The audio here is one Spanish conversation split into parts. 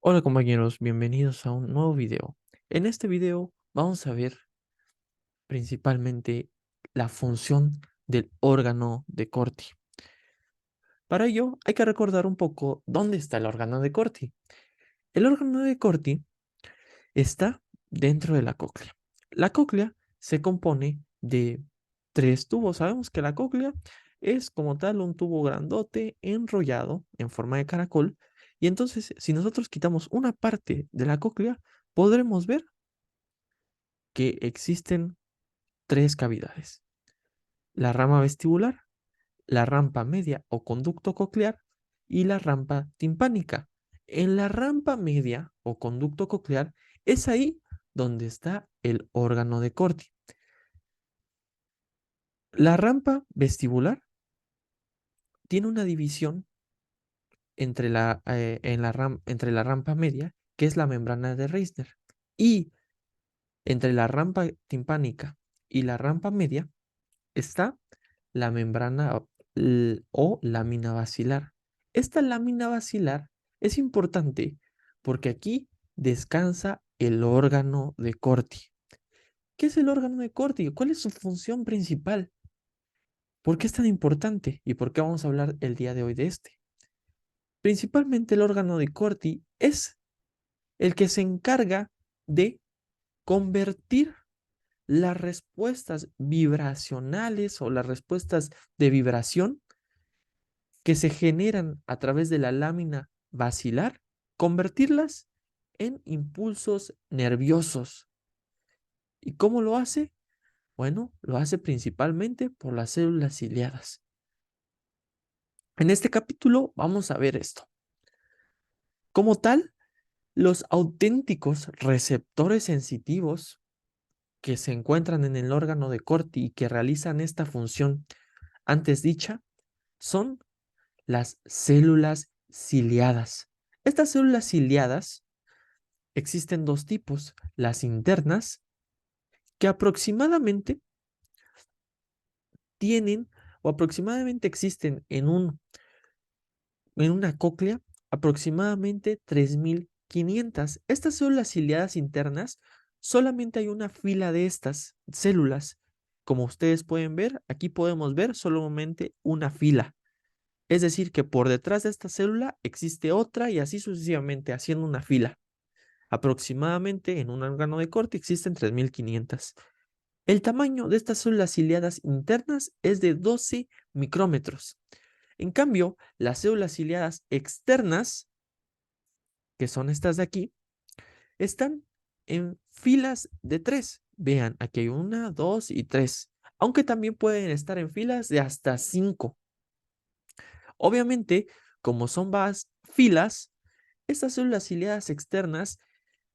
Hola compañeros, bienvenidos a un nuevo video. En este video vamos a ver principalmente la función del órgano de Corti. Para ello hay que recordar un poco dónde está el órgano de Corti. El órgano de Corti está dentro de la cóclea. La cóclea se compone de tres tubos. Sabemos que la cóclea es como tal un tubo grandote enrollado en forma de caracol. Y entonces, si nosotros quitamos una parte de la cóclea, podremos ver que existen tres cavidades: la rama vestibular, la rampa media o conducto coclear y la rampa timpánica. En la rampa media o conducto coclear es ahí donde está el órgano de Corti. La rampa vestibular tiene una división entre la rampa media, que es la membrana de Reissner, y entre la rampa timpánica y la rampa media está la membrana o lámina basilar. Esta lámina basilar es importante porque aquí descansa el órgano de Corti. ¿Qué es el órgano de Corti? ¿Cuál es su función principal? ¿Por qué es tan importante? ¿Y por qué vamos a hablar el día de hoy de este? Principalmente el órgano de Corti es el que se encarga de convertir las respuestas vibracionales o las respuestas de vibración que se generan a través de la lámina basilar, convertirlas en impulsos nerviosos. ¿Y cómo lo hace? Bueno, lo hace principalmente por las células ciliadas. En este capítulo vamos a ver esto. Como tal, los auténticos receptores sensitivos que se encuentran en el órgano de Corti y que realizan esta función antes dicha son las células ciliadas. Estas células ciliadas existen dos tipos: las internas, que aproximadamente tienen o aproximadamente existen en una cóclea aproximadamente 3.500. Estas células ciliadas internas, solamente hay una fila de estas células. Como ustedes pueden ver, aquí podemos ver solamente una fila. Es decir, que por detrás de esta célula existe otra y así sucesivamente, haciendo una fila. Aproximadamente en un órgano de Corti existen 3.500. El tamaño de estas células ciliadas internas es de 12 micrómetros. En cambio, las células ciliadas externas, que son estas de aquí, están en filas de 3. Vean, aquí hay una, dos y tres. Aunque también pueden estar en filas de hasta 5. Obviamente, como son filas, estas células ciliadas externas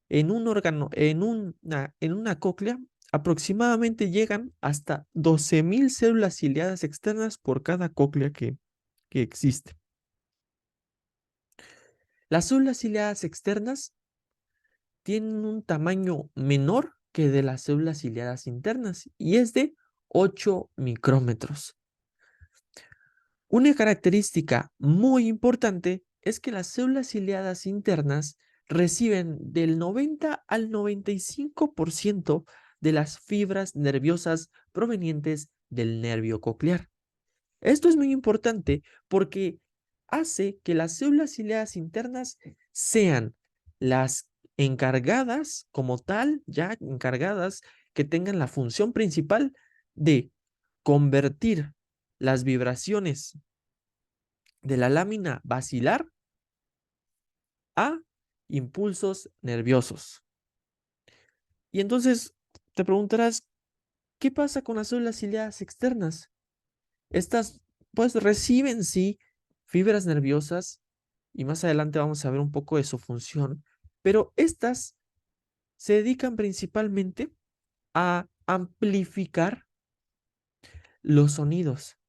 en un órgano, en una cóclea, aproximadamente llegan hasta 12.000 células ciliadas externas por cada cóclea que existe. Las células ciliadas externas tienen un tamaño menor que de las células ciliadas internas y es de 8 micrómetros. Una característica muy importante es que las células ciliadas internas reciben del 90 al 95% de las fibras nerviosas provenientes del nervio coclear. Esto es muy importante porque hace que las células ciliadas internas sean las encargadas como tal, ya encargadas, que tengan la función principal de convertir las vibraciones de la lámina basilar a impulsos nerviosos. Y entonces te preguntarás, ¿qué pasa con las células ciliadas externas? Estas pues reciben sí fibras nerviosas y más adelante vamos a ver un poco de su función, pero estas se dedican principalmente a amplificar los sonidos.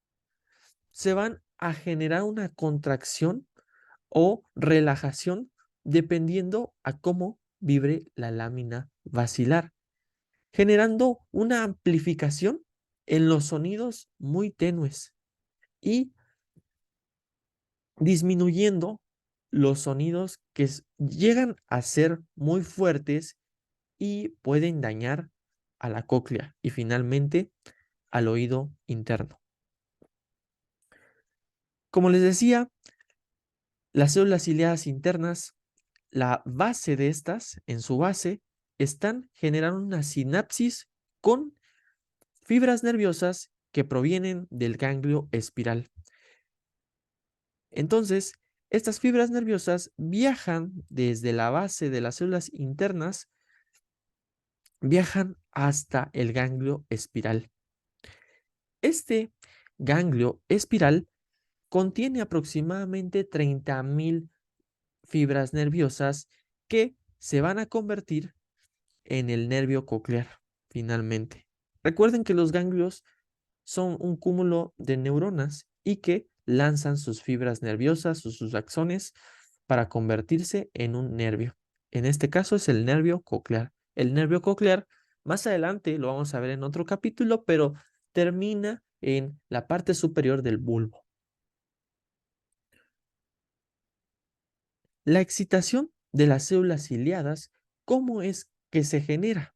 Se van a generar una contracción o relajación dependiendo a cómo vibre la lámina basilar, generando una amplificación en los sonidos muy tenues y disminuyendo los sonidos que llegan a ser muy fuertes y pueden dañar a la cóclea y finalmente al oído interno. Como les decía, las células ciliadas internas, la base de estas, en su base, están generando una sinapsis con fibras nerviosas que provienen del ganglio espiral. Entonces, estas fibras nerviosas viajan desde la base de las células internas, viajan hasta el ganglio espiral. Este ganglio espiral contiene aproximadamente 30.000 fibras nerviosas que se van a convertir en el nervio coclear, finalmente. Recuerden que los ganglios son un cúmulo de neuronas y que lanzan sus fibras nerviosas o sus axones para convertirse en un nervio. En este caso es el nervio coclear. El nervio coclear, más adelante lo vamos a ver en otro capítulo, pero termina en la parte superior del bulbo. La excitación de las células ciliadas, ¿cómo es que se genera?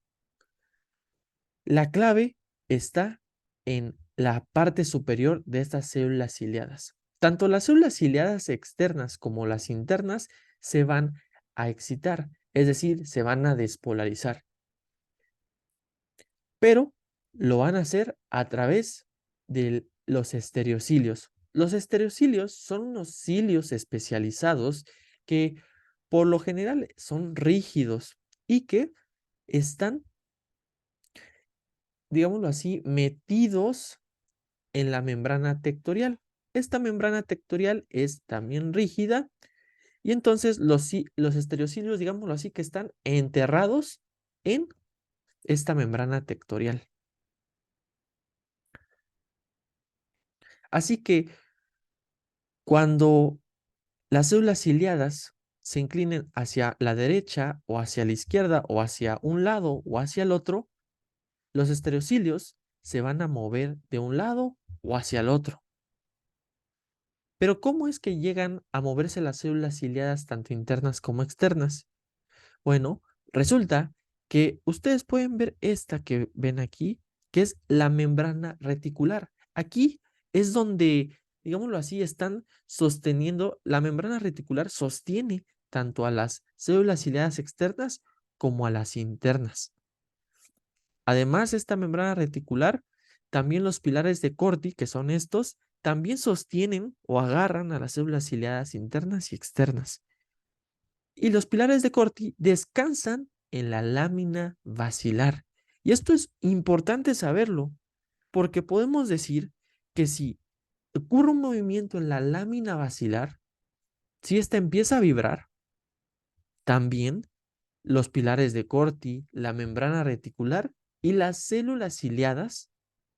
La clave está en la parte superior de estas células ciliadas. Tanto las células ciliadas externas como las internas se van a excitar, es decir, se van a despolarizar. Pero lo van a hacer a través de los estereocilios. Los estereocilios son unos cilios especializados que por lo general son rígidos y que están, digámoslo así, metidos en la membrana tectorial. Esta membrana tectorial es también rígida y entonces los estereocilios, digámoslo así, que están enterrados en esta membrana tectorial. Así que cuando las células ciliadas se inclinen hacia la derecha o hacia la izquierda o hacia un lado o hacia el otro, los estereocilios se van a mover de un lado o hacia el otro. Pero ¿cómo es que llegan a moverse las células ciliadas tanto internas como externas? Bueno, resulta que ustedes pueden ver esta que ven aquí, que es la membrana reticular. Aquí es donde, digámoslo así, están sosteniendo, la membrana reticular sostiene tanto a las células ciliadas externas como a las internas. Además, esta membrana reticular, también los pilares de Corti, que son estos, también sostienen o agarran a las células ciliadas internas y externas. Y los pilares de Corti descansan en la lámina basilar. Y esto es importante saberlo, porque podemos decir que si ocurre un movimiento en la lámina basilar, si ésta empieza a vibrar, también los pilares de Corti, la membrana reticular y las células ciliadas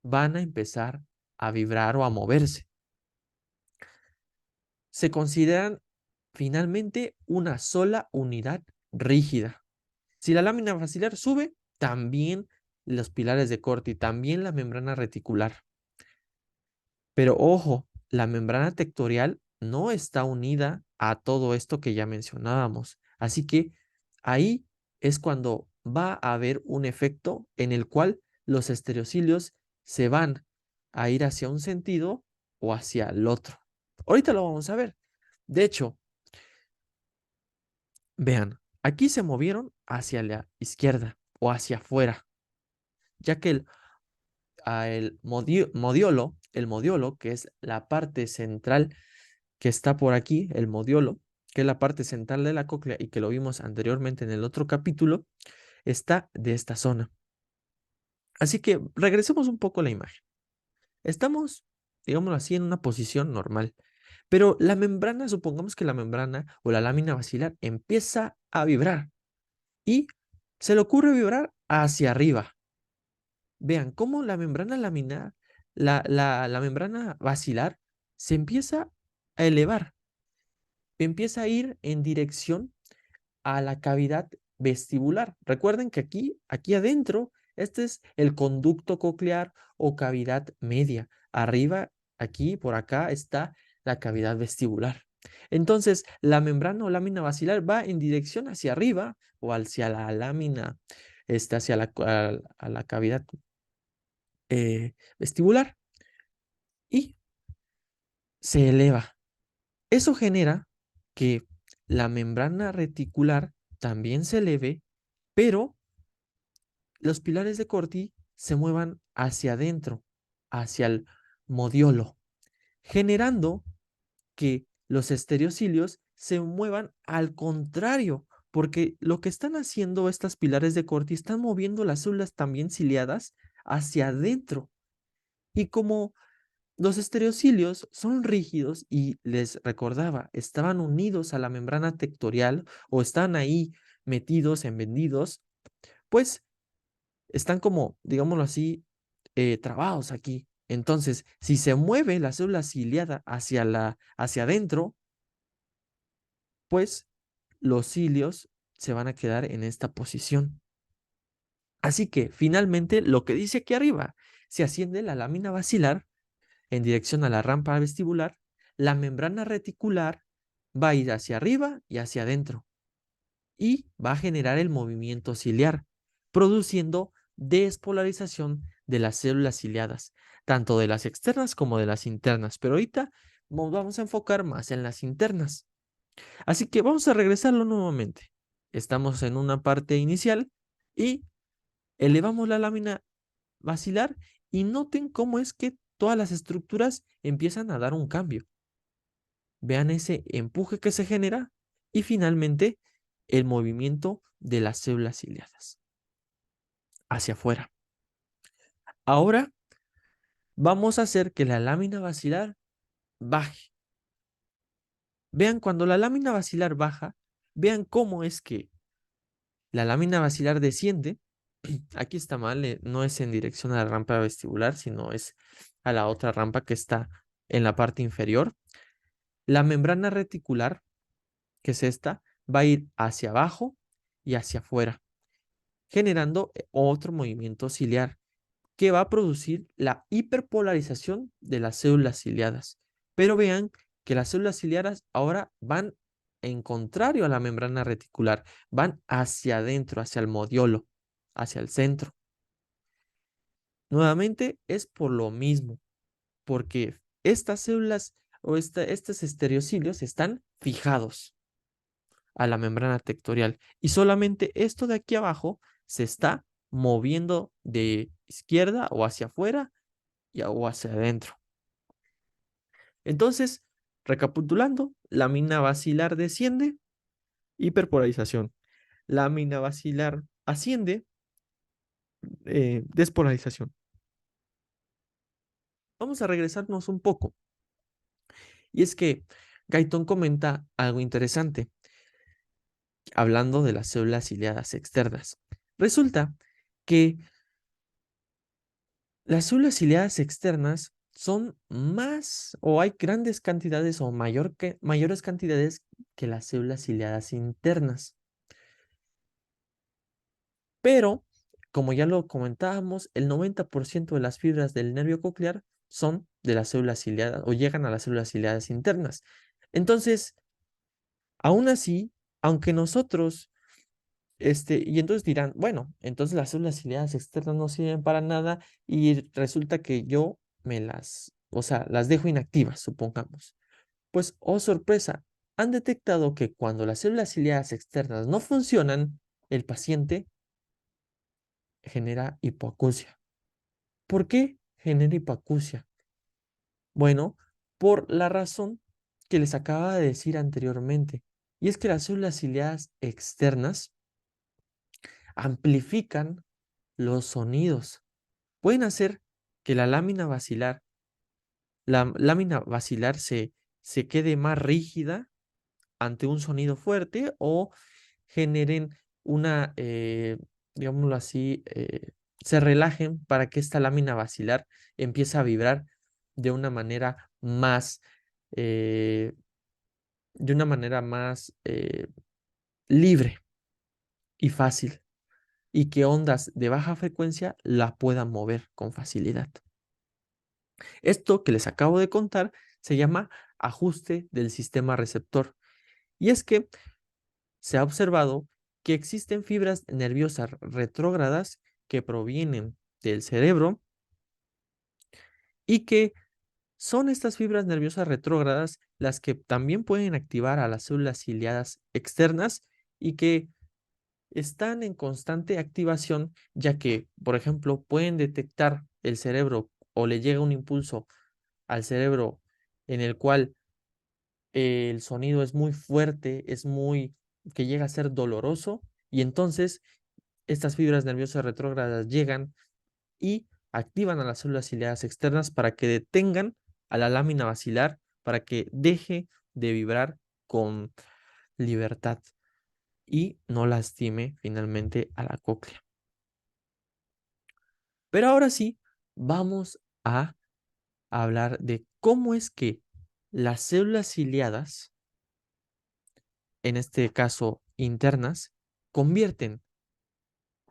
van a empezar a vibrar o a moverse. Se consideran finalmente una sola unidad rígida. Si la lámina basilar sube, también los pilares de Corti, también la membrana reticular. Pero ojo, la membrana tectorial no está unida a todo esto que ya mencionábamos. Así que ahí es cuando va a haber un efecto en el cual los estereocilios se van a ir hacia un sentido o hacia el otro. Ahorita lo vamos a ver. De hecho, vean, aquí se movieron hacia la izquierda o hacia afuera, ya que el modiolo, que es la parte central que está por aquí, el modiolo, que es la parte central de la cóclea y que lo vimos anteriormente en el otro capítulo, está de esta zona. Así que regresemos un poco a la imagen. Estamos, digámoslo así, en una posición normal, pero la membrana, supongamos que la membrana o la lámina basilar empieza a vibrar y se le ocurre vibrar hacia arriba. Vean cómo la membrana laminar, la membrana basilar se empieza a elevar, empieza a ir en dirección a la cavidad vestibular. Recuerden que aquí adentro, este es el conducto coclear o cavidad media. Arriba, aquí, por acá, está la cavidad vestibular. Entonces, la membrana o lámina basilar va en dirección hacia arriba o hacia la lámina, hacia a la cavidad vestibular y se eleva. Eso genera que la membrana reticular también se eleve, pero los pilares de Corti se muevan hacia adentro, hacia el modiolo, generando que los estereocilios se muevan al contrario, porque lo que están haciendo estas pilares de Corti están moviendo las células también ciliadas hacia adentro. Y como los estereocilios son rígidos y les recordaba, estaban unidos a la membrana tectorial o están ahí metidos, embendidos, pues están como, digámoslo así, trabados aquí. Entonces, si se mueve la célula ciliada hacia adentro, pues los cilios se van a quedar en esta posición. Así que finalmente lo que dice aquí arriba, se asciende la lámina basilar en dirección a la rampa vestibular, la membrana reticular va a ir hacia arriba y hacia adentro y va a generar el movimiento ciliar, produciendo despolarización de las células ciliadas, tanto de las externas como de las internas. Pero ahorita nos vamos a enfocar más en las internas. Así que vamos a regresarlo nuevamente. Estamos en una parte inicial y elevamos la lámina basilar y noten cómo es que todas las estructuras empiezan a dar un cambio. Vean ese empuje que se genera y finalmente el movimiento de las células ciliadas hacia afuera. Ahora vamos a hacer que la lámina basilar baje. Vean cuando la lámina basilar baja, vean cómo es que la lámina basilar desciende. Aquí está mal, no es en dirección a la rampa vestibular, sino es a la otra rampa que está en la parte inferior. La membrana reticular, que es esta, va a ir hacia abajo y hacia afuera, generando otro movimiento ciliar que va a producir la hiperpolarización de las células ciliadas. Pero vean que las células ciliadas ahora van en contrario a la membrana reticular, van hacia adentro, hacia el modiolo, hacia el centro. Nuevamente es por lo mismo, porque estas células o estos estereocilios están fijados a la membrana tectorial y solamente esto de aquí abajo se está moviendo de izquierda o hacia afuera o hacia adentro. Entonces, recapitulando, lámina basilar desciende, hiperpolarización. Lámina basilar asciende, despolarización. Vamos a regresarnos un poco. Y es que Guyton comenta algo interesante, hablando de las células ciliadas externas. Resulta que las células ciliadas externas son más o hay grandes cantidades o mayores cantidades que las células ciliadas internas. Pero, como ya lo comentábamos, el 90% de las fibras del nervio coclear son de las células ciliadas o llegan a las células ciliadas internas. Entonces, aún así, aunque nosotros, y entonces dirán, bueno, entonces las células ciliadas externas no sirven para nada y resulta que yo o sea, las dejo inactivas, supongamos. Pues, oh sorpresa, han detectado que cuando las células ciliadas externas no funcionan, el paciente genera hipoacusia. ¿Por qué genera hipoacusia? Bueno, por la razón que les acaba de decir anteriormente, y es que las células ciliadas externas amplifican los sonidos. Pueden hacer que la lámina basilar se quede más rígida ante un sonido fuerte o generen digámoslo así, se relajen para que esta lámina basilar empiece a vibrar de una manera más, eh, libre y fácil y que ondas de baja frecuencia la puedan mover con facilidad. Esto que les acabo de contar se llama ajuste del sistema receptor. Y es que se ha observado que existen fibras nerviosas retrógradas que provienen del cerebro y que son estas fibras nerviosas retrógradas las que también pueden activar a las células ciliadas externas y que están en constante activación, ya que, por ejemplo, pueden detectar el cerebro o le llega un impulso al cerebro en el cual el sonido es muy fuerte, que llega a ser doloroso, y entonces estas fibras nerviosas retrógradas llegan y activan a las células ciliadas externas para que detengan a la lámina basilar, para que deje de vibrar con libertad y no lastime finalmente a la cóclea. Pero ahora sí, vamos a hablar de cómo es que las células ciliadas, en este caso internas, convierten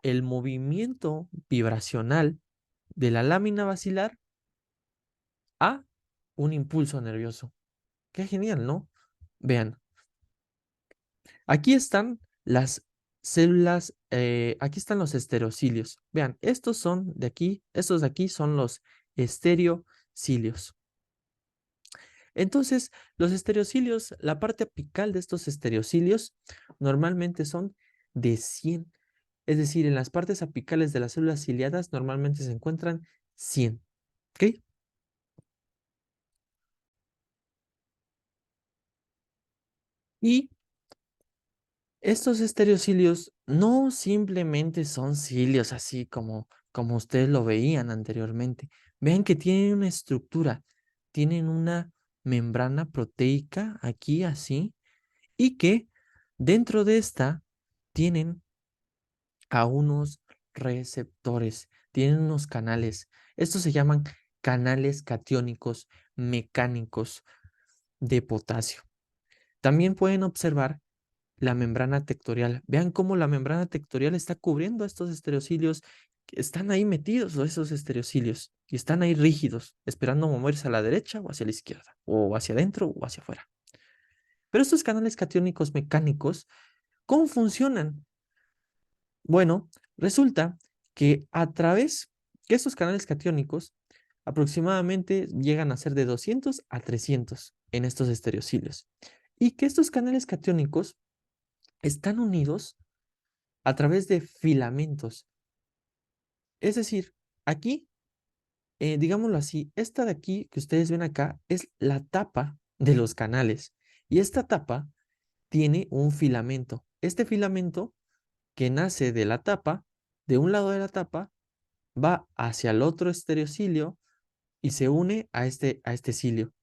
el movimiento vibracional de la lámina basilar a un impulso nervioso. Qué genial, ¿no? Vean, aquí están las células, aquí están los estereocilios. Vean, estos son de aquí, estos de aquí son los estereocilios. Entonces, los estereocilios, la parte apical de estos estereocilios normalmente son de 100. Es decir, en las partes apicales de las células ciliadas normalmente se encuentran 100. ¿Ok? Y estos estereocilios no simplemente son cilios así como ustedes lo veían anteriormente. Vean que tienen una estructura, tienen una membrana proteica aquí así y que dentro de esta tienen a unos receptores, tienen unos canales. Estos se llaman canales catiónicos mecánicos de potasio. También pueden observar la membrana tectorial. Vean cómo la membrana tectorial está cubriendo estos estereocilios. Están ahí metidos esos estereocilios y están ahí rígidos, esperando moverse a la derecha o hacia la izquierda, o hacia adentro o hacia afuera. Pero estos canales catiónicos mecánicos, ¿cómo funcionan? Bueno, resulta que que estos canales catiónicos aproximadamente llegan a ser de 200 a 300 en estos estereocilios. Y que estos canales catiónicos están unidos a través de filamentos. Es decir, aquí, digámoslo así, esta de aquí que ustedes ven acá es la tapa de los canales. Y esta tapa tiene un filamento. Este filamento que nace de la tapa, de un lado de la tapa, va hacia el otro estereocilio y se une a este cilio.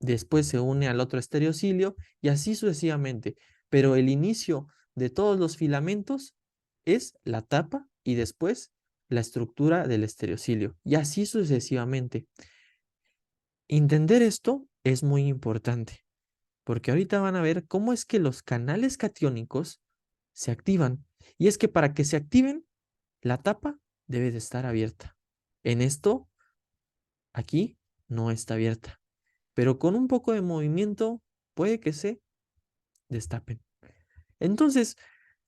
Después se une al otro estereocilio y así sucesivamente. Pero el inicio de todos los filamentos es la tapa y después la estructura del estereocilio. Y así sucesivamente. Entender esto es muy importante, porque ahorita van a ver cómo es que los canales catiónicos se activan. Y es que para que se activen, la tapa debe de estar abierta. En esto, aquí no está abierta, pero con un poco de movimiento puede que se destapen. Entonces,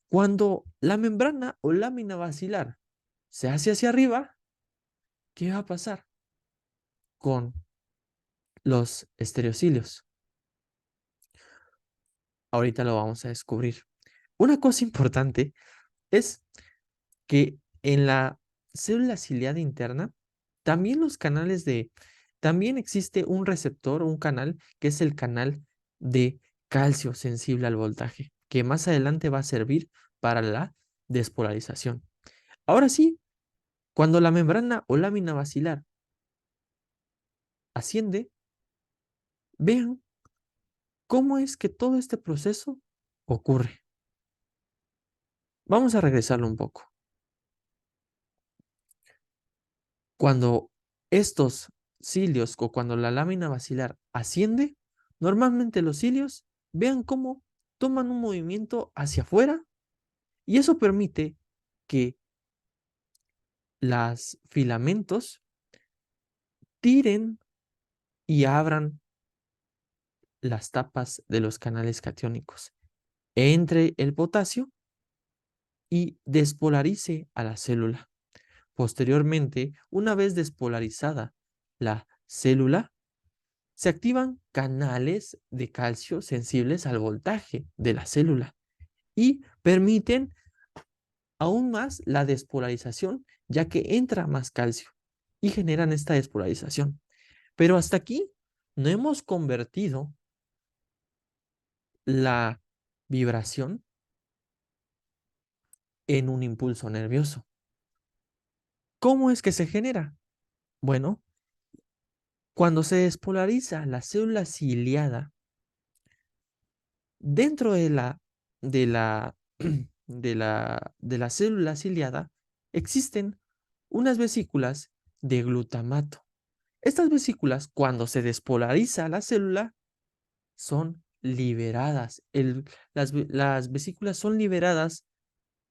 cuando la membrana o lámina basilar se hace hacia arriba, ¿qué va a pasar con los estereocilios? Ahorita lo vamos a descubrir. Una cosa importante es que en la célula ciliada interna, también los canales de, también existe un receptor o un canal que es el canal de calcio sensible al voltaje, que más adelante va a servir para la despolarización. Ahora sí, cuando la membrana o lámina basilar asciende, vean cómo es que todo este proceso ocurre. Vamos a regresarlo un poco. Cuando estos cilios o cuando la lámina basilar asciende, normalmente los cilios vean cómo toman un movimiento hacia afuera y eso permite que los filamentos tiren y abran las tapas de los canales catiónicos entre el potasio y despolarice a la célula. Posteriormente, una vez despolarizada la célula, se activan canales de calcio sensibles al voltaje de la célula y permiten aún más la despolarización, ya que entra más calcio y generan esta despolarización. Pero hasta aquí no hemos convertido la vibración en un impulso nervioso. ¿Cómo es que se genera? Bueno, cuando se despolariza la célula ciliada dentro de la, de la célula ciliada, existen unas vesículas de glutamato. Estas vesículas, cuando se despolariza la célula, son liberadas. Las vesículas son liberadas.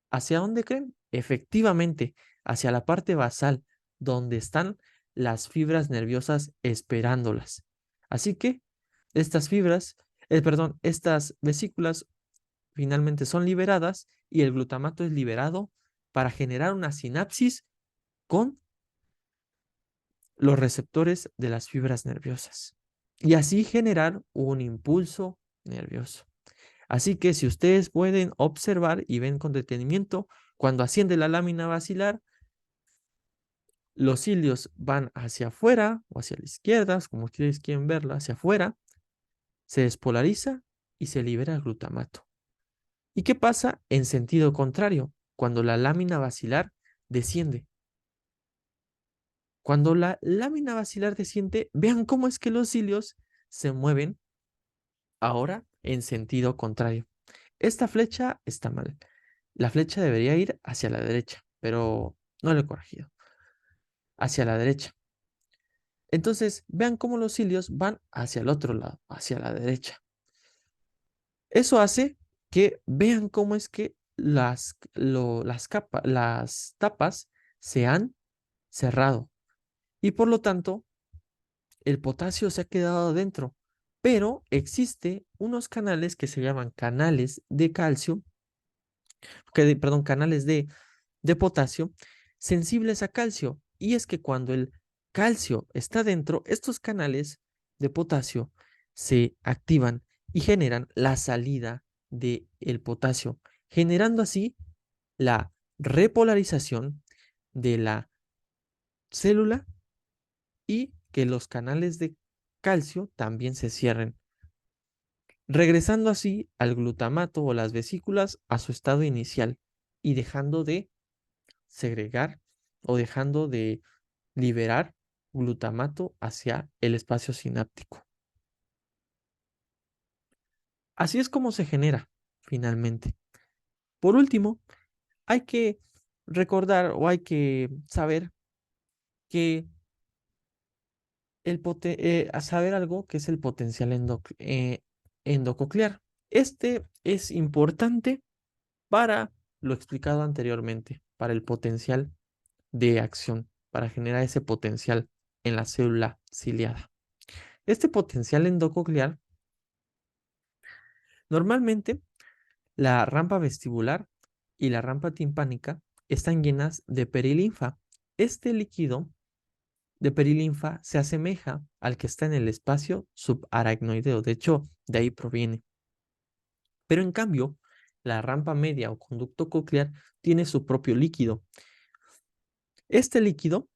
¿Hacia dónde creen? Efectivamente, hacia la parte basal, donde están las fibras nerviosas esperándolas. Así que estas vesículas finalmente son liberadas y el glutamato es liberado para generar una sinapsis con los receptores de las fibras nerviosas y así generar un impulso nervioso. Así que si ustedes pueden observar y ven con detenimiento, cuando asciende la lámina basilar, los cilios van hacia afuera o hacia la izquierda, como ustedes quieren verlo, hacia afuera, se despolariza y se libera el glutamato. ¿Y qué pasa en sentido contrario? Cuando la lámina basilar desciende. Cuando la lámina basilar desciende, vean cómo es que los cilios se mueven ahora en sentido contrario. Esta flecha está mal. La flecha debería ir hacia la derecha, pero no lo he corregido. Hacia la derecha. Entonces, vean cómo los cilios van hacia el otro lado, hacia la derecha. Eso hace que vean cómo es que las tapas se han cerrado y por lo tanto el potasio se ha quedado adentro. Pero existe unos canales que se llaman canales de calcio, perdón, canales de potasio sensibles a calcio. Y es que cuando el calcio está dentro, estos canales de potasio se activan y generan la salida del potasio, generando así la repolarización de la célula y que los canales de calcio también se cierren, regresando así al glutamato o las vesículas a su estado inicial y dejando de segregar o dejando de liberar glutamato hacia el espacio sináptico. Así es como se genera finalmente. Por último, hay que recordar o hay que saber que a saber algo que es el potencial endococlear. Este es importante para lo explicado anteriormente, para el potencial de acción, para generar ese potencial en la célula ciliada. Este potencial endococlear, normalmente la rampa vestibular y la rampa timpánica están llenas de perilinfa. Este líquido de perilinfa se asemeja al que está en el espacio subaracnoideo, de hecho, de ahí proviene. Pero en cambio, la rampa media o conducto coclear tiene su propio líquido. Este líquido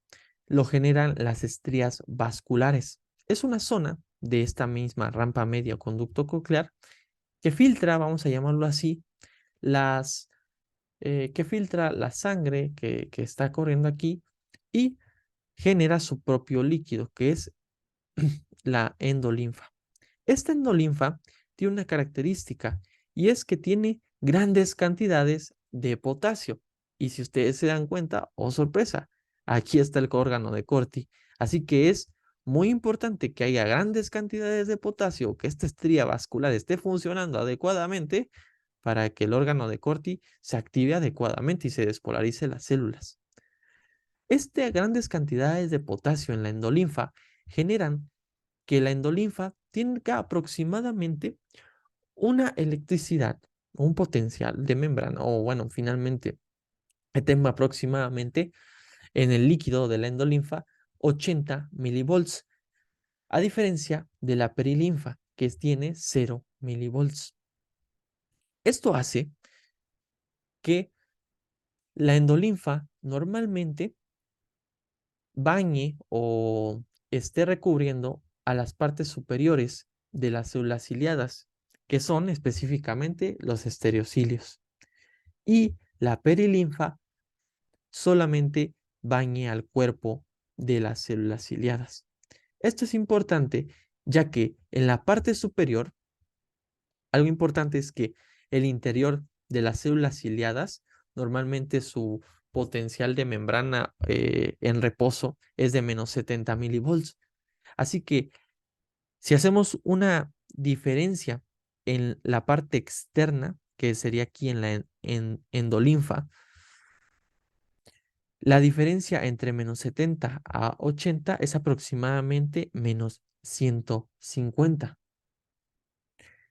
lo generan las estrías vasculares. Es una zona de esta misma rampa media o conducto coclear que filtra, vamos a llamarlo así, que filtra la sangre que está corriendo aquí y genera su propio líquido, que es la endolinfa. Esta endolinfa tiene una característica y es que tiene grandes cantidades de potasio. Y si ustedes se dan cuenta, oh sorpresa, aquí está el órgano de Corti. Así que es muy importante que haya grandes cantidades de potasio, que esta estría vascular esté funcionando adecuadamente para que el órgano de Corti se active adecuadamente y se despolarice las células. Estas grandes cantidades de potasio en la endolinfa generan que la endolinfa tiene aproximadamente una electricidad, un potencial de membrana, o bueno, finalmente, tenga aproximadamente en el líquido de la endolinfa 80 milivolts, a diferencia de la perilinfa, que tiene 0 milivolts. Esto hace que la endolinfa normalmente bañe o esté recubriendo a las partes superiores de las células ciliadas, que son específicamente los estereocilios. Y la perilinfa solamente bañe al cuerpo de las células ciliadas. Esto es importante, ya que en la parte superior, algo importante es que el interior de las células ciliadas, normalmente su potencial de membrana en reposo es de menos 70 milivolts. Así que si hacemos una diferencia en la parte externa, que sería aquí en la endolinfa, la diferencia entre menos 70 a 80 es aproximadamente menos 150.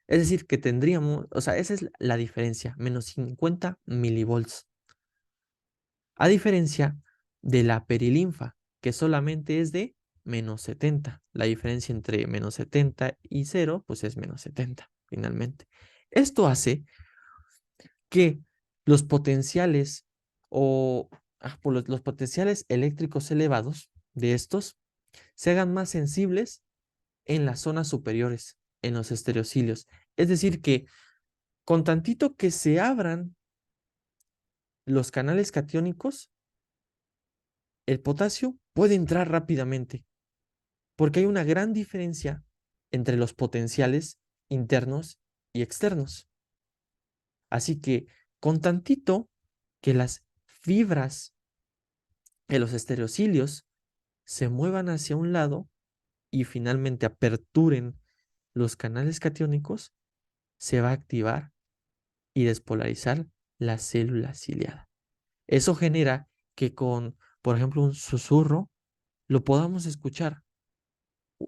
Es decir, que tendríamos, o sea, esa es la diferencia, menos 50 milivolts. A diferencia de la perilinfa, que solamente es de menos 70. La diferencia entre menos 70 y 0, pues es menos 70, finalmente. Esto hace que los potenciales o por los potenciales eléctricos elevados de estos se hagan más sensibles en las zonas superiores, en los estereocilios. Es decir, que con tantito que se abran los canales catiónicos, el potasio puede entrar rápidamente, porque hay una gran diferencia entre los potenciales internos y externos. Así que con tantito que las fibras de los estereocilios se muevan hacia un lado y finalmente aperturen los canales catiónicos, se va a activar y despolarizar la célula ciliada. Eso genera que con, por ejemplo, un susurro, lo podamos escuchar.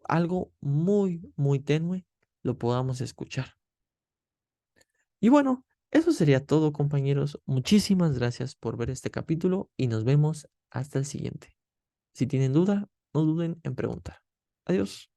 Algo muy, muy tenue, lo podamos escuchar. Y bueno, eso sería todo, compañeros. Muchísimas gracias por ver este capítulo y nos vemos hasta el siguiente. Si tienen duda, no duden en preguntar. Adiós.